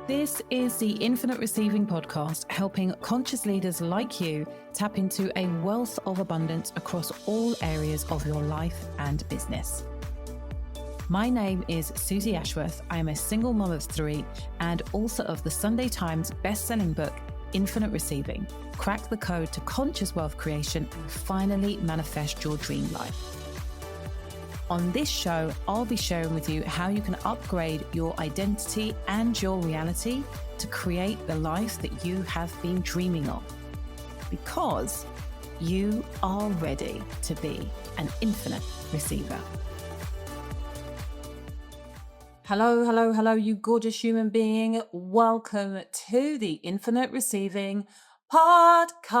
This is the Infinite Receiving Podcast, helping conscious leaders like you tap into a wealth of abundance across all areas of your life and business. My name is Susie Ashworth. I am a single mom of 3 and author of the Sunday Times best-selling book, Infinite Receiving: Crack the Code to Conscious Wealth Creation and Finally Manifest Your Dream Life. On this show, I'll be sharing with you how you can upgrade your identity and your reality to create the life that you have been dreaming of. Because you are ready to be an infinite receiver. Hello, you gorgeous human being. Welcome to the Infinite Receiving Podcast.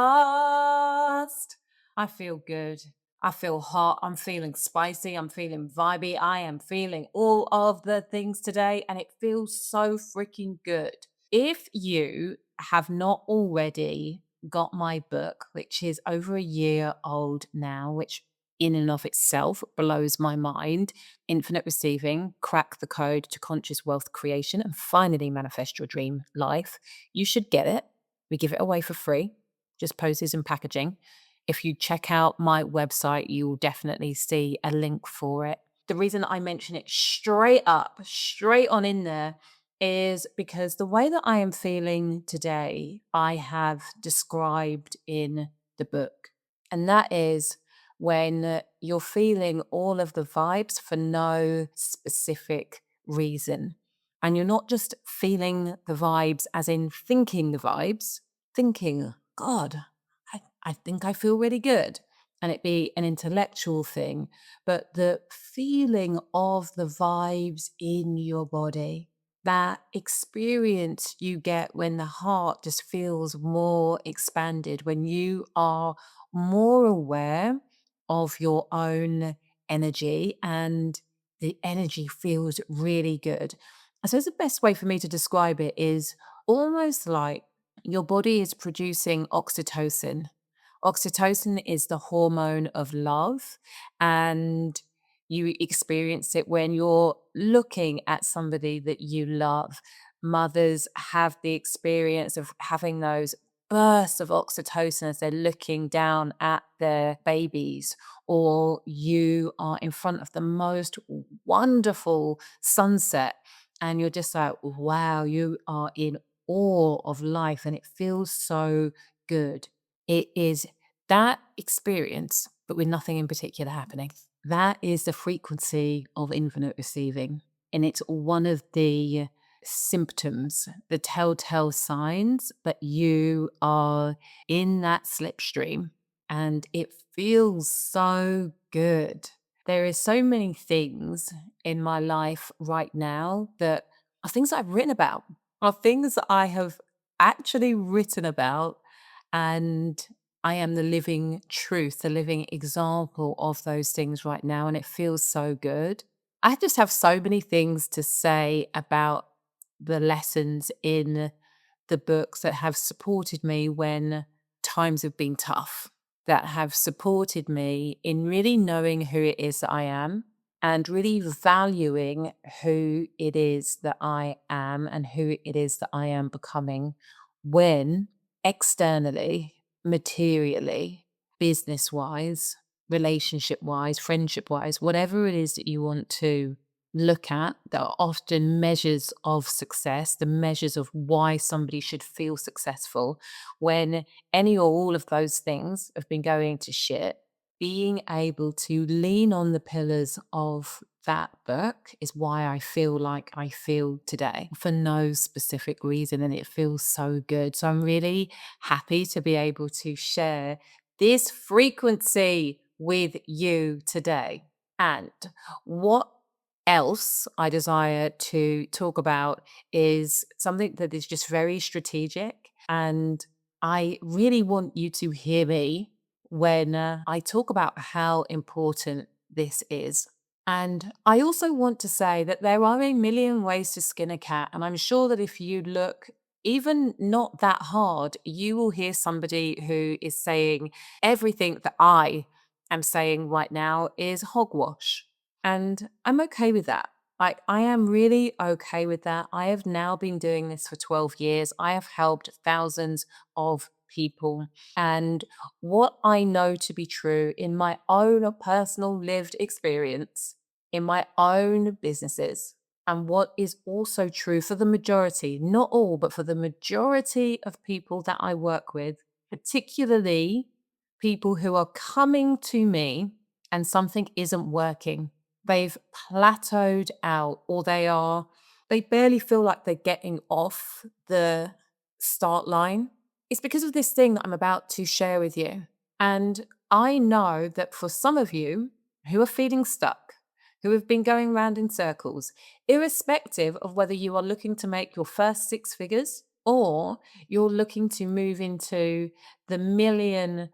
I feel good. I feel hot. I'm feeling spicy. I'm feeling vibey. I am feeling all of the things today, and it feels so freaking good. If you have not already got my book, which is over a year old now, which in and of itself blows my mind, Infinite Receiving: Crack the Code to Conscious Wealth Creation and Finally Manifest Your Dream Life, you should get it. We give it away for free, just poses and packaging. If you check out my website, you will definitely see a link for it. The reason I mention it straight on in there, is because the way that I am feeling today, I have described in the book. And that is when you're feeling all of the vibes for no specific reason. And you're not just feeling the vibes as in thinking the vibes, thinking, God, I think I feel really good. And it be an intellectual thing, but the feeling of the vibes in your body, that experience you get when the heart just feels more expanded, when you are more aware of your own energy and the energy feels really good. I suppose the best way for me to describe it is almost like your body is producing oxytocin. Oxytocin is the hormone of love, and you experience it when you're looking at somebody that you love. Mothers have the experience of having those bursts of oxytocin as they're looking down at their babies, or you are in front of the most wonderful sunset and you're just like, wow, you are in awe of life and it feels so good. It is that experience, but with nothing in particular happening. That is the frequency of infinite receiving. And it's one of the symptoms, the telltale signs that you are in that slipstream. And it feels so good. There is so many things in my life right now that are things I've written about, are things that I have actually written about, and I am the living truth, the living example of those things right now, and it feels so good. I just have so many things to say about the lessons in the books that have supported me when times have been tough, that have supported me in really knowing who it is that I am and really valuing who it is that I am and who it is that I am becoming when externally, materially, business wise, relationship wise, friendship wise, whatever it is that you want to look at, that are often measures of success, the measures of why somebody should feel successful, when any or all of those things have been going to shit, being able to lean on the pillars of that book is why I feel like I feel today, for no specific reason, and it feels so good. So I'm really happy to be able to share this frequency with you today. And what else I desire to talk about is something that is just very strategic, and I really want you to hear me when I talk about how important this is. And I also want to say that there are a million ways to skin a cat. And I'm sure that if you look even not that hard, you will hear somebody who is saying everything that I am saying right now is hogwash. And I'm okay with that. I am really okay with that. I have now been doing this for 12 years. I have helped thousands of people. And what I know to be true in my own personal lived experience, in my own businesses, and what is also true for the majority, not all, but for the majority of people that I work with, particularly people who are coming to me and something isn't working. They've plateaued out, or they barely feel like they're getting off the start line. It's because of this thing that I'm about to share with you. And I know that for some of you who are feeling stuck, who have been going round in circles, irrespective of whether you are looking to make your first six figures or you're looking to move into the £1 million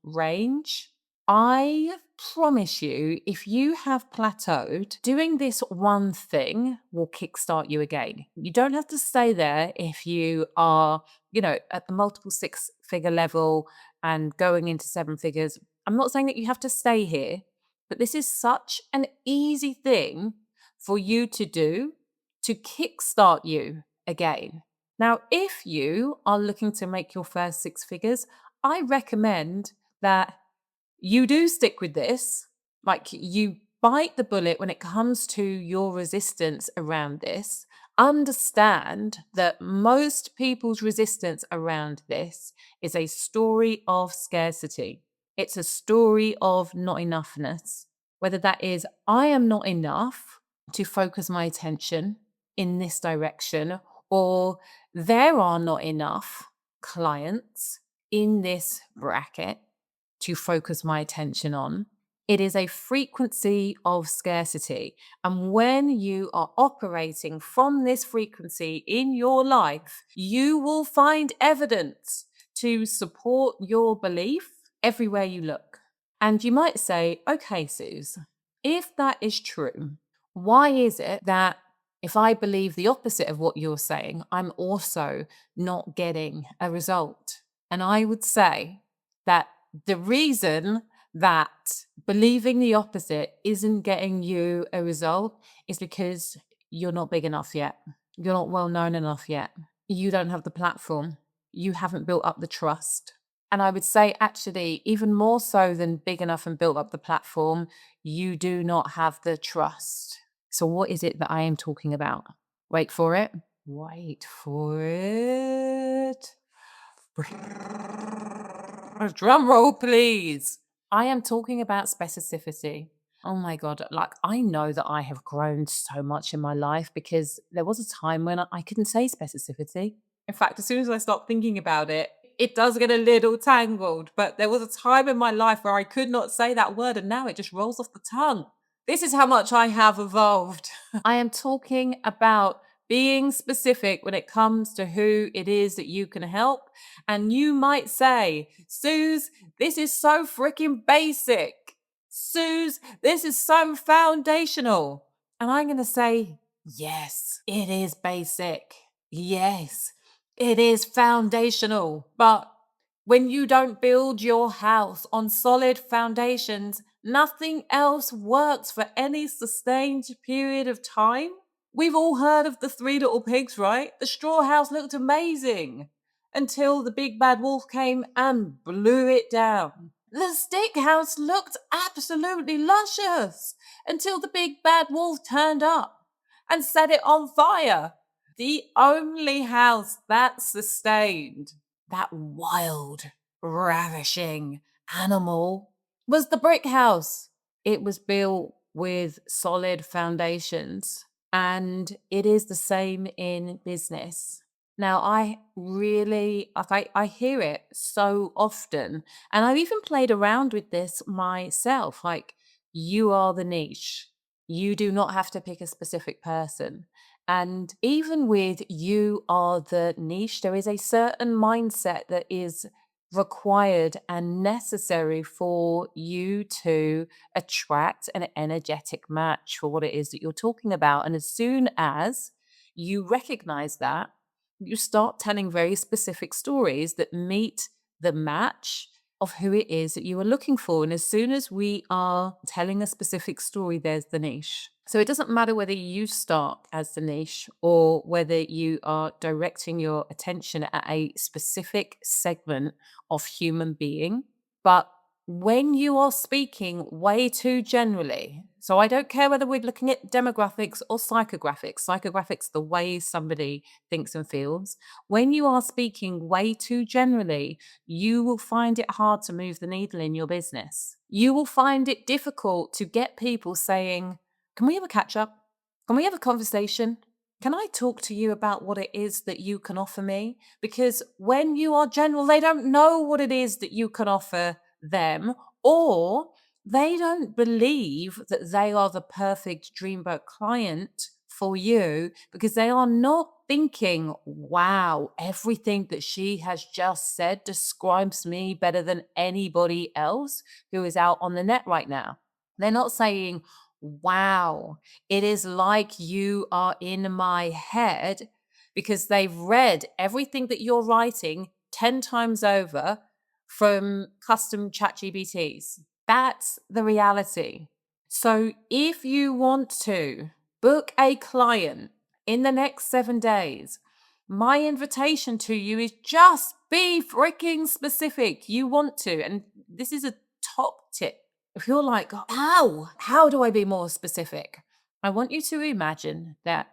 range, I promise you, if you have plateaued, doing this one thing will kickstart you again. You don't have to stay there if you are, at the multiple six-figure level and going into seven figures. I'm not saying that you have to stay here, but this is such an easy thing for you to do to kickstart you again. Now, if you are looking to make your first six figures, I recommend that you do stick with this. Like, you bite the bullet when it comes to your resistance around this. Understand that most people's resistance around this is a story of scarcity. It's a story of not enoughness. Whether that is, I am not enough to focus my attention in this direction, or there are not enough clients in this bracket to focus my attention on. It is a frequency of scarcity. And when you are operating from this frequency in your life, you will find evidence to support your belief everywhere you look. And you might say, okay, Suze, if that is true, why is it that if I believe the opposite of what you're saying, I'm also not getting a result? And I would say that the reason that believing the opposite isn't getting you a result is because you're not big enough yet. You're not well known enough yet. You don't have the platform. You haven't built up the trust. And I would say, actually, even more so than big enough and built up the platform, you do not have the trust. So, what is it that I am talking about? Wait for it. Wait for it. Drum roll, please. I am talking about specificity. Oh my God. Like, I know that I have grown so much in my life because there was a time when I couldn't say specificity. In fact, as soon as I start thinking about it, it does get a little tangled. But there was a time in my life where I could not say that word, and now it just rolls off the tongue. This is how much I have evolved. I am talking about being specific when it comes to who it is that you can help. And you might say, Suze, this is so freaking basic. Suze, this is so foundational. And I'm going to say, yes, it is basic. Yes, it is foundational. But when you don't build your house on solid foundations, nothing else works for any sustained period of time. We've all heard of the Three Little Pigs, right? The straw house looked amazing until the big bad wolf came and blew it down. The stick house looked absolutely luscious until the big bad wolf turned up and set it on fire. The only house that sustained that wild, ravishing animal was the brick house. It was built with solid foundations, and it is the same in business. Now, I really, I hear it so often, and I've even played around with this myself. Like, you are the niche. You do not have to pick a specific person. And even with you are the niche, there is a certain mindset that is required and necessary for you to attract an energetic match for what it is that you're talking about. And as soon as you recognize that, you start telling very specific stories that meet the match of who it is that you are looking for. And as soon as we are telling a specific story, there's the niche. So it doesn't matter whether you start as the niche or whether you are directing your attention at a specific segment of human being. But when you are speaking way too generally, so I don't care whether we're looking at demographics or psychographics, the way somebody thinks and feels. When you are speaking way too generally, you will find it hard to move the needle in your business. You will find it difficult to get people saying, can we have a catch up? Can we have a conversation? Can I talk to you about what it is that you can offer me? Because when you are general, they don't know what it is that you can offer them, or they don't believe that they are the perfect dreamboat client for you because they are not thinking, wow, everything that she has just said describes me better than anybody else who is out on the net right now. They're not saying, wow, it is like you are in my head, because they've read everything that you're writing 10 times over from custom chat GBTs. That's the reality. So if you want to book a client in the next 7 days, my invitation to you is just be freaking specific. You want to. And this is a top tip. If you're like, how do I be more specific? I want you to imagine that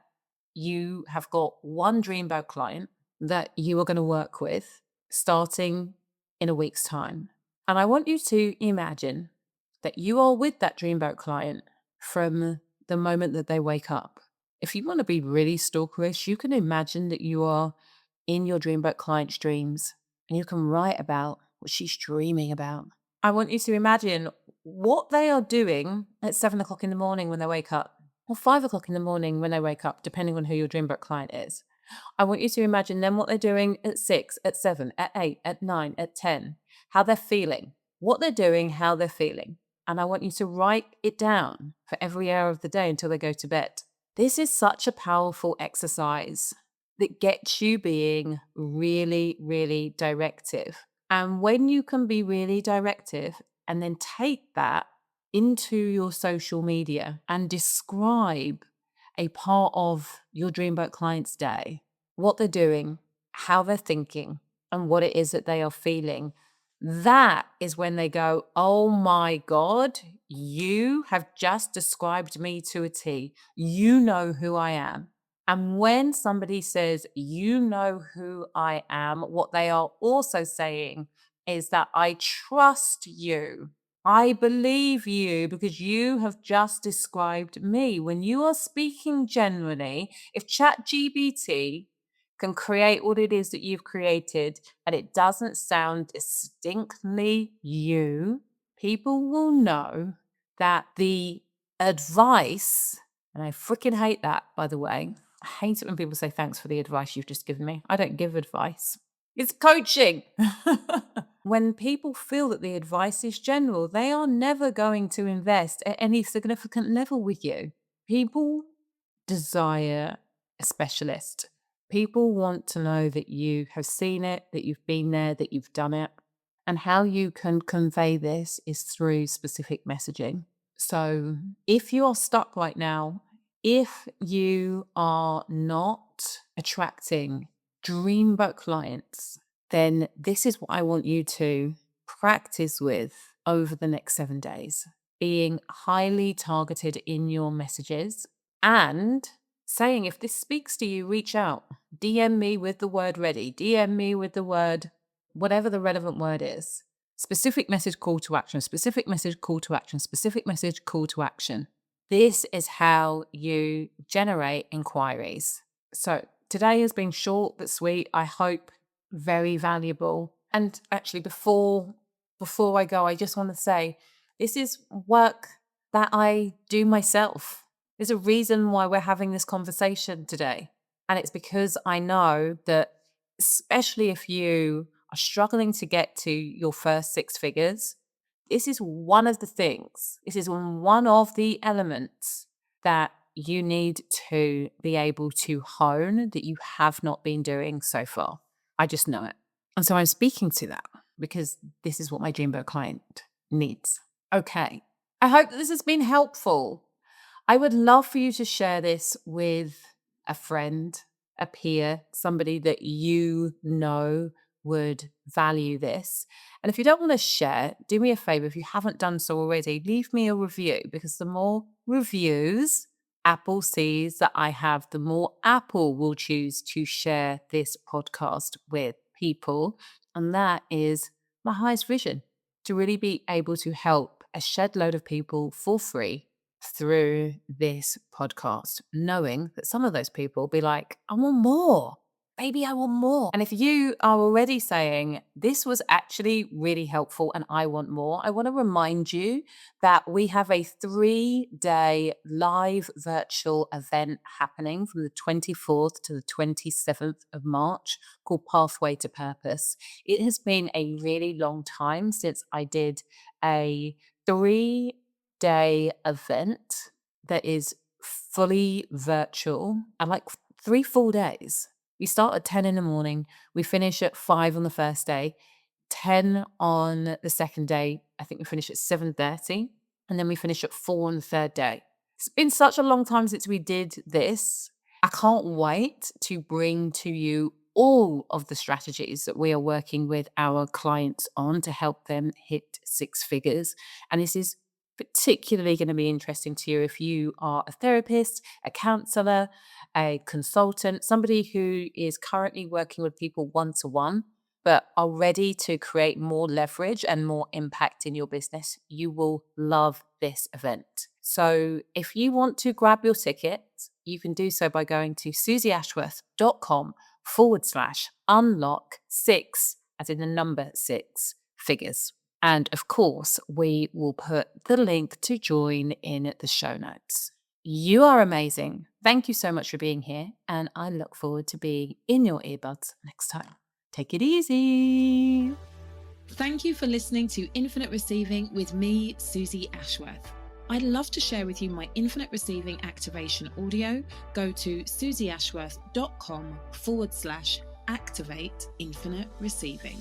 you have got one dreamboat client that you are going to work with starting in a week's time. And I want you to imagine that you are with that dreamboat client from the moment that they wake up. If you want to be really stalkerish, you can imagine that you are in your dreamboat client's dreams and you can write about what she's dreaming about. I want you to imagine what they are doing at 7 o'clock in the morning when they wake up, or 5 o'clock in the morning when they wake up, depending on who your dreamboat client is. I want you to imagine them what they're doing at 6, at 7, at 8, at 9, at 10, how they're feeling, what they're doing, how they're feeling. And I want you to write it down for every hour of the day until they go to bed. This is such a powerful exercise that gets you being really, really directive. And when you can be really directive and then take that into your social media and describe a part of your dreamboat client's day, what they're doing, how they're thinking, and what it is that they are feeling, that is when they go, oh my God, you have just described me to a T. You know who I am. And when somebody says, you know who I am, what they are also saying is that I trust you. I believe you because you have just described me. When you are speaking generally, if ChatGPT can create what it is that you've created and it doesn't sound distinctly you, people will know that the advice, and I freaking hate that, by the way. I hate it when people say thanks for the advice you've just given me. I don't give advice. It's coaching. When people feel that the advice is general, they are never going to invest at any significant level with you. People desire a specialist. People want to know that you have seen it, that you've been there, that you've done it. And how you can convey this is through specific messaging. So if you are stuck right now, if you are not attracting dreamboat clients, then this is what I want you to practice with over the next 7 days. Being highly targeted in your messages and saying, if this speaks to you, reach out. DM me with the word ready. DM me with the word, whatever the relevant word is. Specific message, call to action, specific message, call to action, specific message, call to action. This is how you generate inquiries. So today has been short but sweet. I hope very valuable. And actually, before I go, I just want to say this is work that I do myself. There's a reason why we're having this conversation today. And it's because I know that, especially if you are struggling to get to your first 6 figures, this is one of the things, this is one of the elements that you need to be able to hone that you have not been doing so far. I just know it. And so I'm speaking to that because this is what my dreamboat client needs. Okay. I hope that this has been helpful. I would love for you to share this with a friend, a peer, somebody that you know would value this. And if you don't want to share, do me a favor. If you haven't done so already, leave me a review, because the more reviews Apple sees that I have, the more Apple will choose to share this podcast with people. And that is my highest vision, to really be able to help a shed load of people for free through this podcast, knowing that some of those people will be like, I want more. Baby, I want more. And if you are already saying, this was actually really helpful and I want more, I want to remind you that we have a 3-day live virtual event happening from the 24th to the 27th of March called Pathway to Purpose. It has been a really long time since I did a 3-day event that is fully virtual, and like 3 full days. We start at 10 in the morning, we finish at 5 on the first day, 10 on the second day. I think we finish at 7:30, and then we finish at 4 on the third day. It's been such a long time since we did this. I can't wait to bring to you all of the strategies that we are working with our clients on to help them hit 6 figures. And this is particularly going to be interesting to you if you are a therapist, a counselor, a consultant, somebody who is currently working with people one-to-one, but are ready to create more leverage and more impact in your business. You will love this event. So if you want to grab your ticket, you can do so by going to susieashworth.com/unlock6, as in the number 6 figures. And of course, we will put the link to join in the show notes. You are amazing. Thank you so much for being here. And I look forward to being in your earbuds next time. Take it easy. Thank you for listening to Infinite Receiving with me, Susie Ashworth. I'd love to share with you my Infinite Receiving activation audio. Go to susieashworth.com/activate infinite receiving.